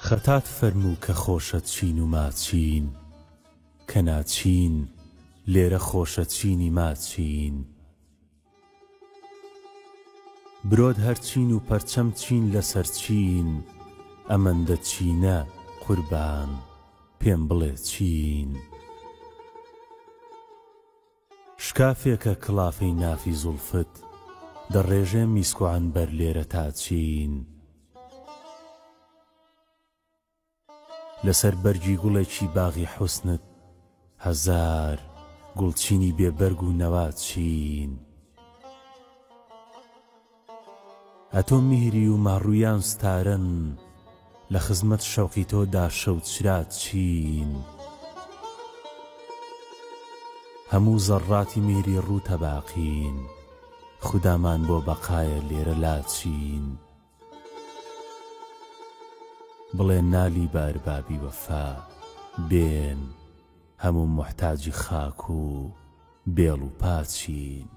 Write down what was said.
خەتات فەرموو کە خۆشە چین و ماچین کە ناچین لێرە خۆشە چینی ماچین برۆت هەرچین و پەرچەم چین لەسەر چین ئەمەندە چینە قوربان پێم بڵێ چین شکافێکە کڵافەی نافی زولفت دەڕێژێ میسک و عنبەر لێرە تا چین لەسەر بەرگی گوڵێکی باغی حوسنت هەزار گوڵچینی بێبەرگ و نەوا چین ئەتۆ میهری و ماڕوویان ستارن لە خزمەت شەوقی تۆدا شەوت شرات چین هەموو زەڕاتی میهری ڕووتە باقین خودامان بۆ بەقایە لێرە لاچین بڵێ نالی باربابی وەفا بێن هەموو محتاجی خاک و بێڵ و پاچین